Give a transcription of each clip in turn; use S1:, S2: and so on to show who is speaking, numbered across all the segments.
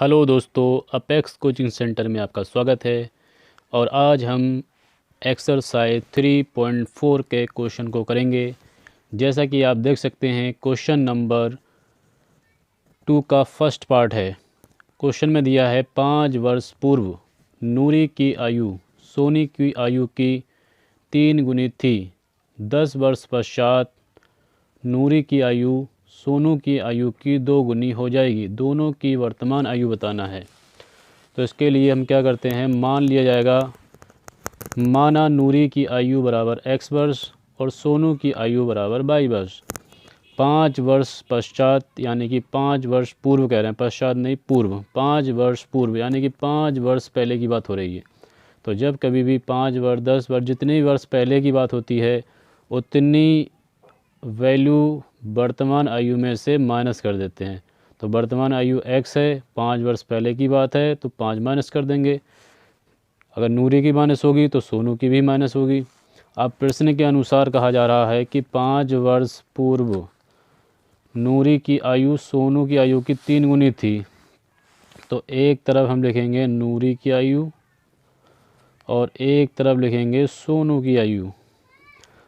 S1: Hello दोस्तों, apex coaching centre में आपका स्वागत है। और आज हम एक्सरसाइज 3.4 के क्वेश्चन को करेंगे। जैसा कि आप देख सकते हैं, क्वेश्चन नंबर 2 का फर्स्ट पार्ट है। क्वेश्चन में दिया है 5 वर्ष पूर्व नूरी की आयु सोनी की आयु की 3 गुनी थी। 10 वर्ष पश्चात नूरी की आयु सोनू की आयु की 2 गुनी हो जाएगी। दोनों की वर्तमान आयु बताना है। तो इसके लिए हम क्या करते हैं, मान लिया जाएगा, माना नूरी की आयु बराबर x वर्ष और सोनू की आयु बराबर y वर्ष। 5 वर्ष पश्चात यानी कि 5 वर्ष पूर्व कह रहे हैं, पश्चात नहीं पूर्व, 5 वर्ष पूर्व यानी कि 5 वर्ष पहले की बात हो रही है। तो जब कभी भी 5 वर्ष 10 वर्ष जितने वर्ष पहले की बात होती है उतनी वैल्यू वर्तमान आयु में से माइनस कर देते हैं। तो वर्तमान आयु x है, 5 वर्ष पहले की बात है तो 5 माइनस कर देंगे। अगर नूरी की माइनस होगी तो सोनू की भी माइनस होगी। अब प्रश्न के अनुसार कहा जा रहा है कि 5 वर्ष पूर्व नूरी की आयु सोनू की आयु की 3 गुनी थी। तो एक तरफ हम लिखेंगे नूरी की आयु और एक तरफ लिखेंगे सोनू की आयु।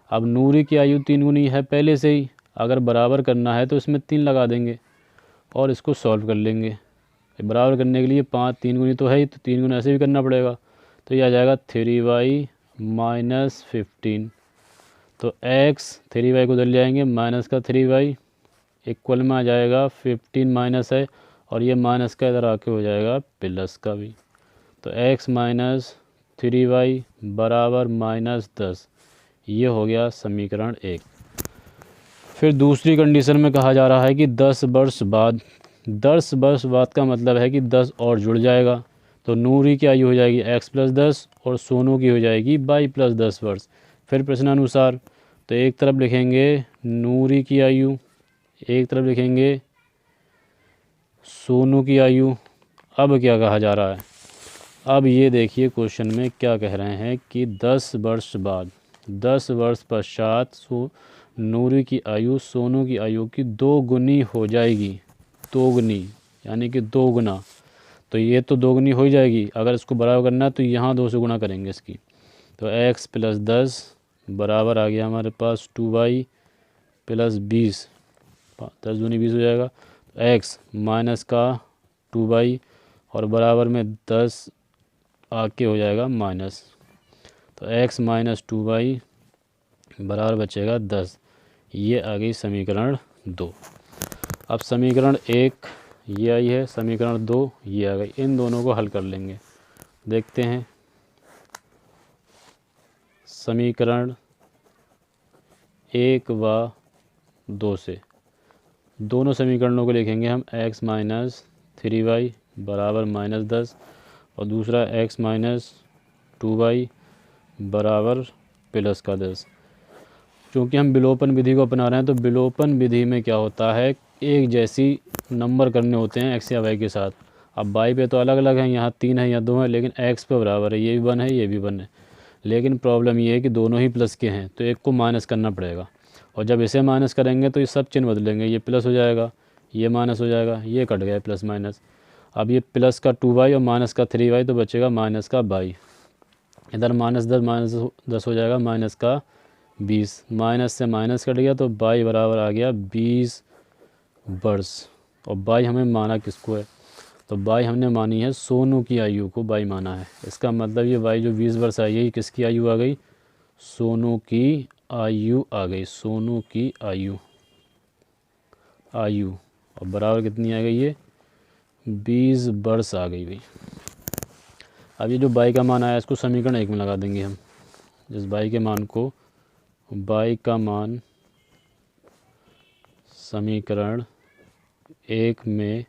S1: अब नूरी की आयु 3 गुनी है पहले से ही, अगर बराबर करना है तो इसमें 3 लगा देंगे और इसको सॉल्व कर लेंगे। बराबर करने के लिए 5 3 गुनी तो है ही, तो 3 गुना ऐसे भी करना पड़ेगा। तो ये आ जाएगा 3y माइनस 15। तो x 3y को उधर ले आएंगे, माइनस का 3y इक्वल में आ जाएगा 15 माइनस है और ये माइनस का इधर आके हो जाएगा प्लस का भी। तो x माइनस 3y बराबर माइनस 10। ये हो गया समीकरण 1। फिर दूसरी कंडीशन में कहा जा रहा है कि 10 वर्ष बाद, 10 वर्ष बाद का मतलब है कि 10 और जुड़ जाएगा। तो नूरी की आयु हो जाएगी x प्लस 10 और सोनू की हो जाएगी y प्लस 10 वर्ष। फिर प्रश्नानुसार तो एक तरफ लिखेंगे नूरी की आयु, एक तरफ लिखेंगे सोनू की आयु। अब क्या कहा जा रहा है, अब ये देखिए क्वेश्चन में क्या कह रहे हैं कि 10 वर्ष बाद, 10 वर्ष पश्चात नूरी की आयु सोनू की आयु की 2 गुनी हो जाएगी। 2 गुनी यानी कि 2 गुना। तो ये तो 2 गुनी हो जाएगी। अगर इसको बराबर करना है तो यहाँ 2 से गुणा करेंगे इसकी। तो x प्लस 10 बराबर आ गया हमारे पास 2y प्लस 20। 10 दूनी 20 हो जाएगा। तो x माइनस का 2y और बराबर में 10 आके हो जाएगा माइनस। तो x माइनस 2y बराबर बचेगा 10। ये आ गई समीकरण 2। अब समीकरण 1 ये आई है, समीकरण 2 ये आ गई। इन दोनों को हल कर लेंगे। देखते हैं समीकरण 1 व 2 से दोनों समीकरणों को लिखेंगे हम। x माइनस 3y बराबर माइनस 10 और दूसरा x माइनस 2y बराबर प्लस का 10। क्योंकि हम विलोपन विधि को अपना रहे हैं तो विलोपन विधि में क्या होता है, एक जैसी नंबर करने होते हैं x या y के साथ। अब y पे तो अलग अलग हैं, यहाँ 3 है यहाँ 2 है, लेकिन x पे बराबर है, ये भी 1 है ये भी 1 है। लेकिन प्रॉब्लम ये है कि दोनों ही प्लस के हैं तो एक को माइनस करना पड़ेगा। और जब इसे माइनस करेंगे तो ये सब चिन्ह बदलेंगे, ये प्लस हो जाएगा, ये माइनस हो जाएगा, ये कट गया प्लस माइनस। अब ये प्लस का 2y और माइनस का 3y तो बचेगा माइनस का y। इधर माइनस 10 हो जाएगा माइनस का 20। माइनस से माइनस कट गया तो y बराबर आ गया 20 वर्ष। और y हमें माना किसको है, तो y हमने मानी है सोनू की आयु को y माना है। इसका मतलब ये y जो 20 वर्ष आई है किसकी आयु आ गई, सोनू की आयु आ गई, सोनू की आयु और बराबर कितनी आ गई, ये 20 वर्ष आ गई भाई। अब ये जो y का मान आया इसको समीकरण 1 में लगा देंगे हम। इस y के मान को, y का मान समीकरण 1 में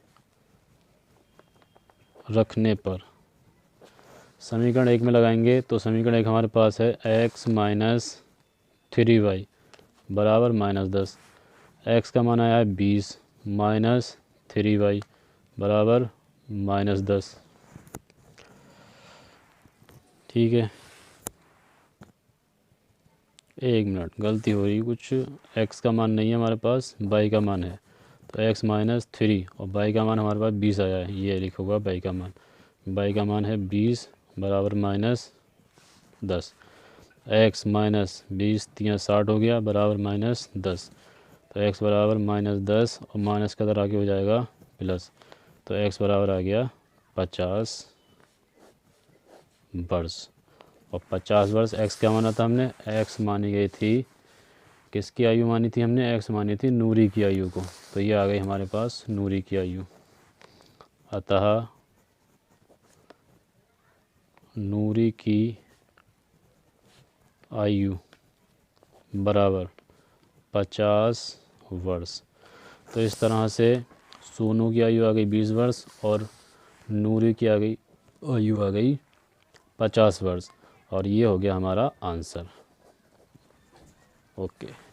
S1: रखने पर, समीकरण 1 में लगाएंगे तो समीकरण 1 हमारे पास है x माइनस 3y बराबर माइनस 10। x का मान आया है 20 माइनस 3y बराबर माइनस 10। ठीक है, 1 मिनट, गलती हो रही कुछ, x का मान नहीं है हमारे पास, y का मान है। तो x माइनस 3 और y का मान हमारे पास 20 आया है, ये लिखूँगा y का मान। y का मान है 20 बराबर माइनस 10। x माइनस 20 3 60 हो गया बराबर माइनस 10। तो x बराबर माइनस 10 और माइनस का इधर आगे हो जाएगा प्लस। तो x बराबर आ गया 50 वर्ष। और 50 वर्ष x क्या माना था हमने, x मानी गई थी, किसकी आयु मानी थी हमने, x मानी थी नूरी की आयु को। तो ये आ गई हमारे पास नूरी की आयु। अतः नूरी की आयु बराबर 50 वर्ष। तो इस तरह से सोनू की आयु आ गई 20 वर्ष और नूरी की आयु आ गई 50 वर्ष। और ये हो गया हमारा आंसर। ओके।